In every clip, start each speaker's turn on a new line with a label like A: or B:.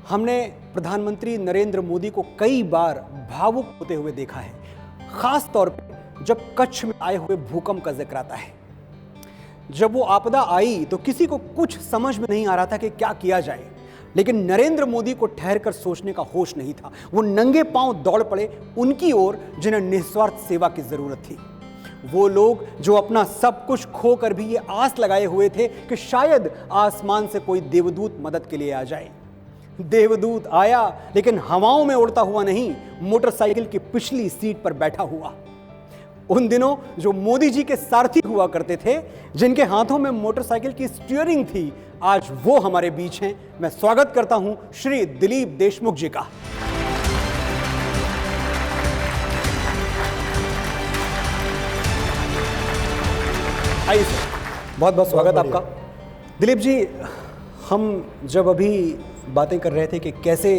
A: हमने प्रधानमंत्री नरेंद्र मोदी को कई बार भावुक होते हुए देखा है, खास तौर पे जब कच्छ में आए हुए भूकंप का जिक्र आता है। जब वो आपदा आई तो किसी को कुछ समझ में नहीं आ रहा था कि क्या किया जाए, लेकिन नरेंद्र मोदी को ठहर कर सोचने का होश नहीं था। वो नंगे पांव दौड़ पड़े उनकी ओर जिन्हें निस्वार्थ सेवा की जरूरत थी। वो लोग जो अपना सब कुछ खोकर भी ये आस लगाए हुए थे कि शायद आसमान से कोई देवदूत मदद के लिए आ जाए। देवदूत आया, लेकिन हवाओं में उड़ता हुआ नहीं, मोटरसाइकिल की पिछली सीट पर बैठा हुआ। उन दिनों जो मोदी जी के सारथी हुआ करते थे, जिनके हाथों में मोटरसाइकिल की स्टीयरिंग थी, आज वो हमारे बीच हैं। मैं स्वागत करता हूं श्री दिलीप देशमुख जी का। आइए सर, बहुत बहुत स्वागत आपका। दिलीप जी, हम जब अभी बातें कर रहे थे कि कैसे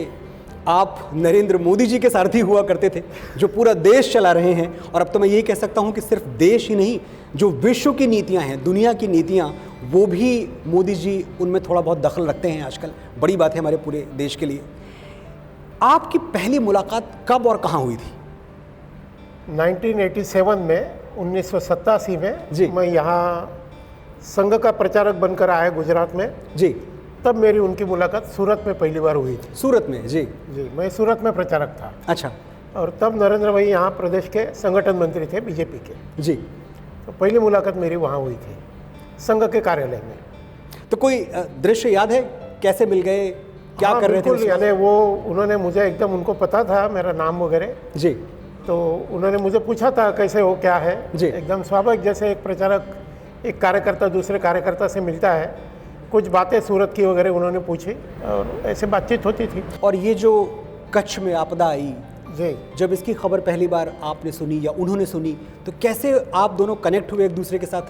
A: आप नरेंद्र मोदी जी के सारथी हुआ करते थे, जो पूरा देश चला रहे हैं, और अब तो मैं यही कह सकता हूं कि सिर्फ देश ही नहीं, जो विश्व की नीतियां हैं, दुनिया की नीतियां, वो भी मोदी जी उनमें थोड़ा बहुत दखल रखते हैं आजकल। बड़ी बात है हमारे पूरे देश के लिए। आपकी पहली मुलाकात कब और कहाँ हुई थी?
B: 1987 में 1987 में
A: जी।
B: मैं यहाँ संघ का प्रचारक बनकर आया गुजरात में।
A: जी।
B: तब मेरी उनकी मुलाकात सूरत में पहली बार हुई थी।
A: सूरत में? जी
B: जी, मैं सूरत में प्रचारक था।
A: अच्छा।
B: और तब नरेंद्र भाई यहाँ प्रदेश के संगठन मंत्री थे बीजेपी के।
A: जी।
B: तो पहली मुलाकात मेरी वहाँ हुई थी, संघ के कार्यालय में।
A: तो कोई दृश्य याद है, कैसे मिल गए, क्या
B: हाँ,
A: कर रहे थे?
B: बिल्कुल, यानी वो उन्होंने मुझे एकदम, उनको पता था मेरा नाम वगैरह।
A: जी।
B: तो उन्होंने मुझे पूछा था कैसे हो, क्या है।
A: जी।
B: एकदम स्वाभाविक, जैसे एक प्रचारक एक कार्यकर्ता दूसरे कार्यकर्ता से मिलता है, कुछ बातें सूरत की वगैरह उन्होंने पूछी और ऐसे बातचीत होती थी।
A: और ये जो कच्छ में आपदा आई,
B: जी,
A: जब इसकी खबर पहली बार आपने सुनी या उन्होंने सुनी, तो कैसे आप दोनों कनेक्ट हुए एक दूसरे के साथ?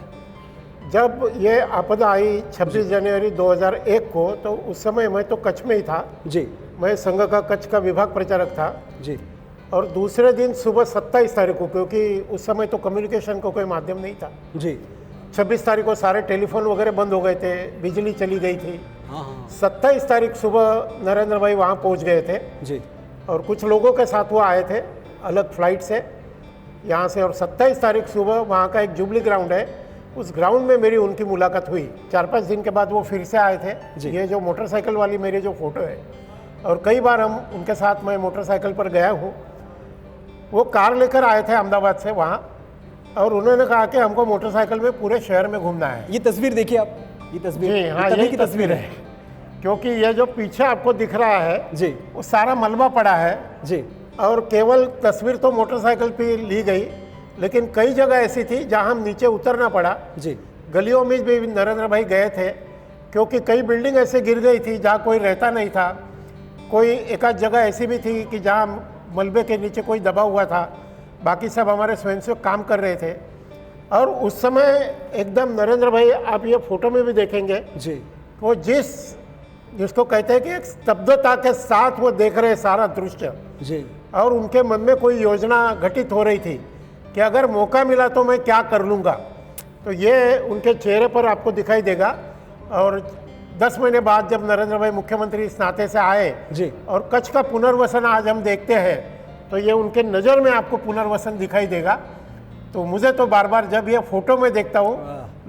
B: जब ये आपदा आई 26 जनवरी 2001 को, तो उस समय मैं तो कच्छ में ही था।
A: जी।
B: मैं संघ का कच्छ का विभाग प्रचारक था।
A: जी।
B: और दूसरे दिन सुबह 27 तारीख को, क्योंकि उस समय तो कम्युनिकेशन का कोई माध्यम नहीं था।
A: जी।
B: 26 तारीख को सारे टेलीफोन वगैरह बंद हो गए थे, बिजली चली गई थी।
A: हाँ हाँ।
B: 27 तारीख सुबह नरेंद्र भाई वहाँ पहुँच गए थे।
A: जी।
B: और कुछ लोगों के साथ वो आए थे अलग फ्लाइट से यहाँ से। और 27 तारीख सुबह वहाँ का एक जुबली ग्राउंड है, उस ग्राउंड में मेरी उनकी मुलाकात हुई। 4-5 दिन के बाद वो फिर से आए थे। ये जो मोटरसाइकिल वाली मेरी जो फ़ोटो है, और कई बार हम उनके साथ मैं मोटरसाइकिल पर गया हूँ। वो कार लेकर आए थे अहमदाबाद से वहाँ, और उन्होंने कहा कि हमको मोटरसाइकिल में पूरे शहर में घूमना है।
A: ये तस्वीर देखिए आप, ये तस्वीर।
B: जी हाँ,
A: तभी
B: यही
A: की
B: तस्वीर है, क्योंकि ये जो पीछे आपको दिख रहा है
A: जी,
B: वो सारा मलबा पड़ा है।
A: जी।
B: और केवल तस्वीर तो मोटरसाइकिल पे ली गई, लेकिन कई जगह ऐसी थी जहां हम नीचे उतरना पड़ा।
A: जी।
B: गलियों में भी नरेंद्र भाई गए थे, क्योंकि कई बिल्डिंग ऐसे गिर गई थी जहां कोई रहता नहीं था। कोई एक आध जगह ऐसी भी थी कि जहां मलबे के नीचे कोई दबा हुआ था, बाकी सब हमारे स्वयंसेवक काम कर रहे थे। और उस समय एकदम नरेंद्र भाई, आप ये फोटो में भी देखेंगे
A: जी,
B: वो जिसको कहते हैं कि एक स्तब्धता के साथ वो देख रहे सारा दृश्य।
A: जी।
B: और उनके मन में कोई योजना घटित हो रही थी कि अगर मौका मिला तो मैं क्या कर लूँगा। तो ये उनके चेहरे पर आपको दिखाई देगा। और 10 महीने बाद जब नरेंद्र भाई मुख्यमंत्री इस नाते से आए
A: जी,
B: और कच्छ का पुनर्वसन आज हम देखते हैं, तो ये उनके नज़र में आपको पुनर्वसन दिखाई देगा। तो मुझे तो बार बार जब ये फोटो में देखता हूँ,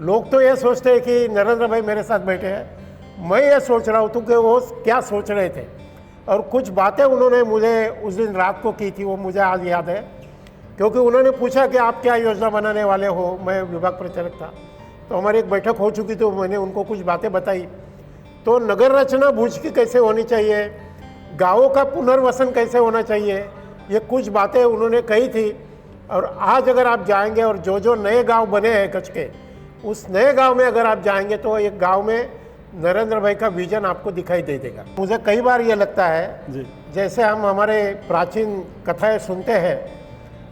B: लोग तो ये सोचते हैं कि नरेंद्र भाई मेरे साथ बैठे हैं, मैं ये सोच रहा हूँ कि वो क्या सोच रहे थे। और कुछ बातें उन्होंने मुझे उस दिन रात को की थी, वो मुझे आज याद है, क्योंकि उन्होंने पूछा कि आप क्या योजना बनाने वाले हो। मैं विभाग प्रचारक था, तो हमारी एक बैठक हो चुकी, तो मैंने उनको कुछ बातें बताई। तो नगर रचना भुज की कैसे होनी चाहिए, गाँवों का पुनर्वसन कैसे होना चाहिए, ये कुछ बातें उन्होंने कही थी। और आज अगर आप जाएंगे और जो जो नए गांव बने हैं कच्छ के, उस नए गांव में अगर आप जाएंगे तो एक गांव में नरेंद्र भाई का विजन आपको दिखाई दे देगा। मुझे कई बार ये लगता है
A: जी,
B: जैसे हम हमारे प्राचीन कथाएं सुनते हैं,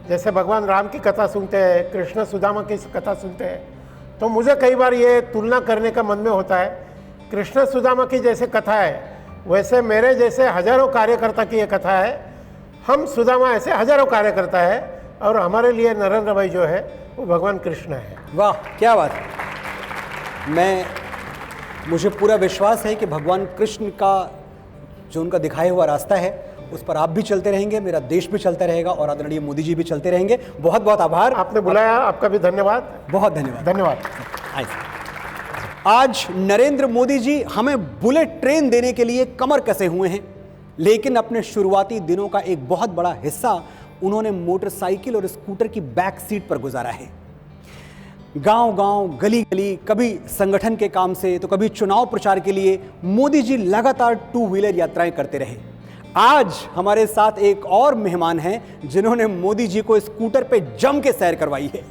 B: जैसे भगवान राम की कथा सुनते हैं, कृष्ण सुदामा की कथा सुनते हैं, तो मुझे कई बार ये तुलना करने का मन में होता है। कृष्ण सुदामा की जैसे कथा है, वैसे मेरे जैसे हजारों कार्यकर्ता की ये कथा है। हम सुदामा ऐसे हजारों कार्यकर्ता है, और हमारे लिए नरेंद्र भाई जो है वो भगवान कृष्ण है।
A: वाह, क्या बात है। मुझे पूरा विश्वास है कि भगवान कृष्ण का जो उनका दिखाया हुआ रास्ता है उस पर आप भी चलते रहेंगे, मेरा देश भी चलता रहेगा और आदरणीय मोदी जी भी चलते रहेंगे। बहुत बहुत आभार।
B: आपने बुलाया, आपका भी धन्यवाद।
A: बहुत धन्यवाद।
B: धन्यवाद।
A: आज नरेंद्र मोदी जी हमें बुलेट ट्रेन देने के लिए कमर कसे हुए हैं, लेकिन अपने शुरुआती दिनों का एक बहुत बड़ा हिस्सा उन्होंने मोटरसाइकिल और स्कूटर की बैक सीट पर गुजारा है। गांव गांव, गली गली, कभी संगठन के काम से तो कभी चुनाव प्रचार के लिए मोदी जी लगातार 2 व्हीलर यात्राएं करते रहे। आज हमारे साथ एक और मेहमान हैं जिन्होंने मोदी जी को स्कूटर पे जम के सैर करवाई है।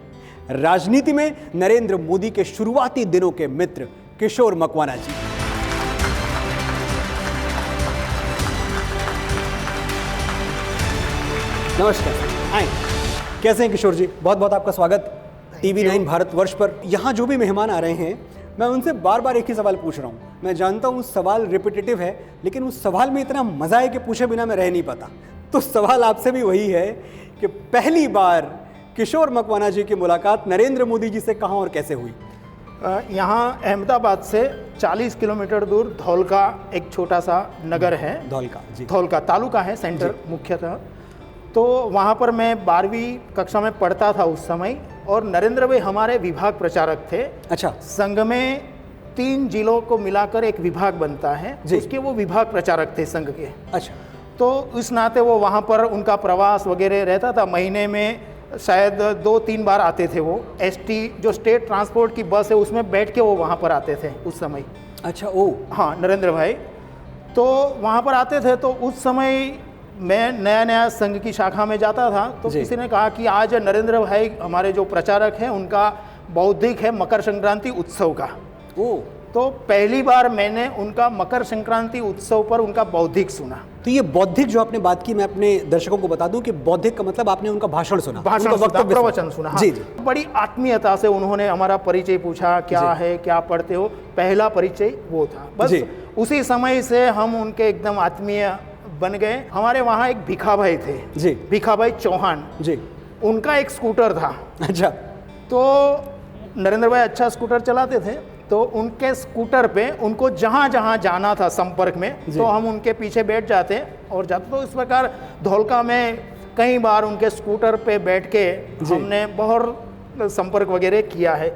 A: राजनीति में नरेंद्र मोदी के शुरुआती दिनों के मित्र किशोर मकवाना जी। नमस्कार, आए। कैसे हैं किशोर जी? बहुत बहुत आपका स्वागत टीवी 9 भारतवर्ष पर। यहाँ जो भी मेहमान आ रहे हैं मैं उनसे बार बार एक ही सवाल पूछ रहा हूँ। मैं जानता हूँ सवाल रिपीटेटिव है, लेकिन उस सवाल में इतना मजा है कि पूछे बिना मैं रह नहीं पाता। तो सवाल आपसे भी वही है कि पहली बार किशोर मकवाना जी की मुलाकात नरेंद्र मोदी जी से कहाँ और कैसे हुई?
C: यहाँ अहमदाबाद से 40 किलोमीटर दूर धौलका एक छोटा सा नगर है।
A: धौलका जी,
C: धौलका तालुका है सेंटर मुख्यतः। तो वहाँ पर मैं 12वीं कक्षा में पढ़ता था उस समय, और नरेंद्र भाई हमारे विभाग प्रचारक थे।
A: अच्छा।
C: संघ में 3 जिलों को मिलाकर एक विभाग बनता है, उसके वो विभाग प्रचारक थे संघ के।
A: अच्छा।
C: तो इस नाते वो वहाँ पर उनका प्रवास वगैरह रहता था। महीने में शायद 2-3 बार आते थे वो। ST जो स्टेट ट्रांसपोर्ट की बस है उसमें बैठ के वो वहाँ पर आते थे उस समय।
A: अच्छा। ओ
C: हाँ, नरेंद्र भाई तो वहाँ पर आते थे। तो उस समय मैं नया नया संघ की शाखा में जाता था, तो किसी ने कहा कि आज नरेंद्र भाई हमारे जो प्रचारक हैं उनका बौद्धिक है मकर संक्रांति उत्सव का।
A: ओ
C: तो पहली बार मैंने उनका मकर संक्रांति उत्सव पर उनका बौद्धिक सुना।
A: तो ये बौद्धिक जो आपने बात की, मैं अपने दर्शकों को बता दूं कि बौद्धिक का मतलब आपने उनका भाषण सुना,
C: भाषण
A: उनका
C: सुना, प्रवचन सुना। हाँ।
A: जी जी।
C: बड़ी आत्मीयता से उन्होंने हमारा परिचय पूछा, क्या है, क्या पढ़ते हो। पहला परिचय वो था। बस उसी समय से हम उनके एकदम आत्मीय बन गए। हमारे वहाँ एक भिखा भाई थे
A: जी,
C: भिखा भाई चौहान
A: जी,
C: उनका एक स्कूटर था।
A: अच्छा।
C: तो नरेंद्र भाई अच्छा स्कूटर चलाते थे, तो उनके स्कूटर पे उनको जहाँ जहाँ जाना था संपर्क में, तो हम उनके पीछे बैठ जाते और जाते। तो इस प्रकार धौलका में कई बार उनके स्कूटर पे बैठ के हमने बहुत संपर्क वगैरह किया है।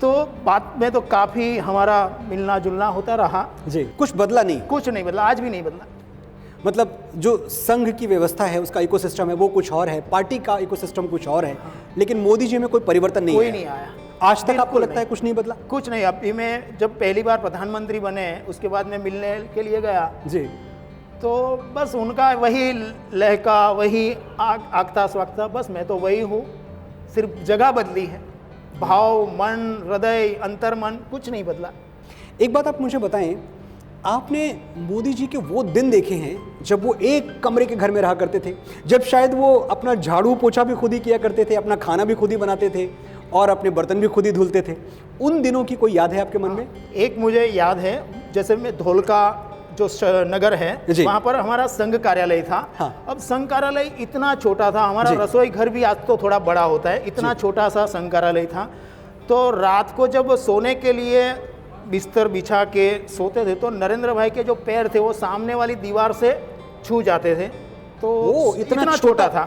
C: तो बात में तो काफ़ी हमारा मिलना जुलना होता रहा
A: जी। कुछ बदला नहीं?
C: कुछ नहीं बदला, आज भी नहीं बदला।
A: मतलब जो संघ की व्यवस्था है, उसका इकोसिस्टम है, वो कुछ और है, पार्टी का इकोसिस्टम कुछ और है, लेकिन मोदी जी में कोई परिवर्तन नहीं
C: कोई
A: आया।
C: नहीं आया
A: आज तक। आपको लगता है कुछ नहीं बदला?
C: कुछ नहीं। अभी मैं जब पहली बार प्रधानमंत्री बने उसके बाद मैं मिलने के लिए गया
A: जी,
C: तो बस उनका वही लहका, वही आगता स्वागता, बस मैं तो वही हूँ। सिर्फ जगह बदली है, भाव, मन, हृदय, अंतर्मन कुछ नहीं बदला।
A: एक बात आप मुझे बताएं, आपने मोदी जी के वो दिन देखे हैं जब वो एक कमरे के घर में रहा करते थे, जब शायद वो अपना झाड़ू पोछा भी खुद ही किया करते थे, अपना खाना भी खुद ही बनाते थे और अपने बर्तन भी खुद ही धुलते थे। उन दिनों की कोई याद है आपके मन में?
C: एक मुझे याद है, जैसे मैं धौलका जो नगर है वहाँ पर हमारा संघ कार्यालय था।
A: हाँ।
C: अब संघ कार्यालय इतना छोटा था, हमारा रसोई घर भी आज तो थोड़ा बड़ा होता है, इतना छोटा सा संघ कार्यालय था। तो रात को जब सोने के लिए बिस्तर बिछा के सोते थे तो नरेंद्र भाई के जो पैर थे वो सामने वाली दीवार से छू जाते थे। तो इतना छोटा था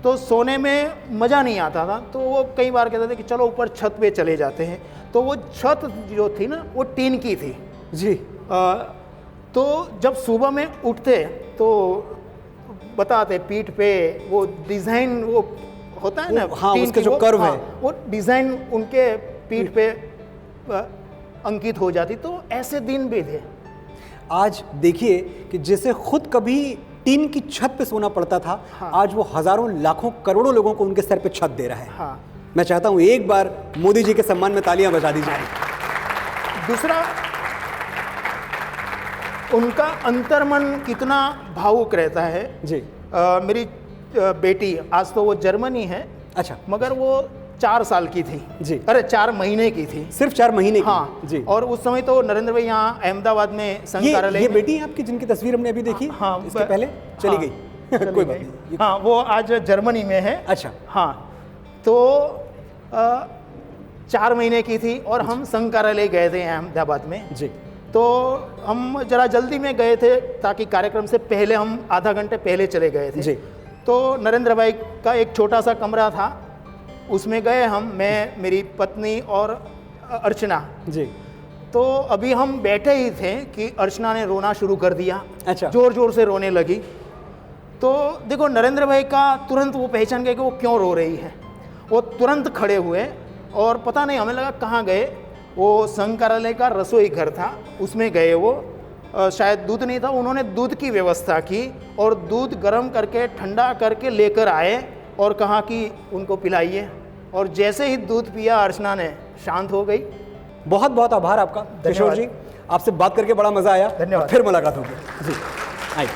C: तो सोने में मज़ा नहीं आता था। तो वो कई बार कहते थे कि चलो ऊपर छत पे चले जाते हैं। तो वो छत जो थी ना वो टीन की थी
A: जी।
C: तो जब सुबह में उठते तो बताते पीठ पे वो डिज़ाइन वो होता है ना,
A: हाँ, उसके जो कर्व है
C: वो डिज़ाइन उनके पीठ पे अंकित हो जाती। तो ऐसे दिन भी थे।
A: आज देखिए कि जैसे खुद कभी टीन की छत पे सोना पड़ता था,
C: हाँ।
A: आज वो हजारों लाखों करोड़ों लोगों को उनके सर पे छत दे रहा है।
C: हाँ।
A: मैं चाहता हूं एक बार मोदी जी के सम्मान में तालियां बजा दी जाए।
C: दूसरा, उनका अंतर्मन कितना भावुक रहता है
A: जी।
C: मेरी बेटी आज तो वो जर्मनी है।
A: अच्छा।
C: मगर वो 4 साल की थी
A: जी।
C: अरे 4 महीने की थी,
A: सिर्फ 4 महीने की।
C: हाँ
A: जी।
C: और उस समय तो नरेंद्र भाई यहाँ अहमदाबाद में संघ कार्यालय
A: ये बेटी है आपकी जिनकी तस्वीर हमने अभी देखी?
C: हाँ,
A: इसके पहले चली
C: हाँ,
A: गई कोई बात नहीं।
C: हाँ, वो आज जर्मनी में है।
A: अच्छा।
C: हाँ, तो 4 महीने की थी और हम संघ कार्यालय गए थे अहमदाबाद में।
A: जी।
C: तो हम जरा जल्दी में गए थे ताकि कार्यक्रम से पहले हम आधा घंटे पहले चले गए थे
A: जी।
C: तो नरेंद्र भाई का एक छोटा सा कमरा था, उसमें गए हम, मैं, मेरी पत्नी और अर्चना
A: जी।
C: तो अभी हम बैठे ही थे कि अर्चना ने रोना शुरू कर दिया।
A: अच्छा।
C: जोर जोर से रोने लगी। तो देखो नरेंद्र भाई का तुरंत वो पहचान गए कि वो क्यों रो रही है। वो तुरंत खड़े हुए और पता नहीं, हमें लगा कहाँ गए, वो संघ कार्यालय का रसोई घर था उसमें गए। वो शायद दूध नहीं था, उन्होंने दूध की व्यवस्था की और दूध गर्म करके ठंडा करके लेकर आए और कहा कि उनको पिलाइए। और जैसे ही दूध पिया अर्चना ने शांत हो गई।
A: बहुत बहुत आभार आपका किशोर जी, आपसे बात करके बड़ा मजा आया।
C: धन्यवाद।
A: फिर मुलाकात होगी जी। आइए।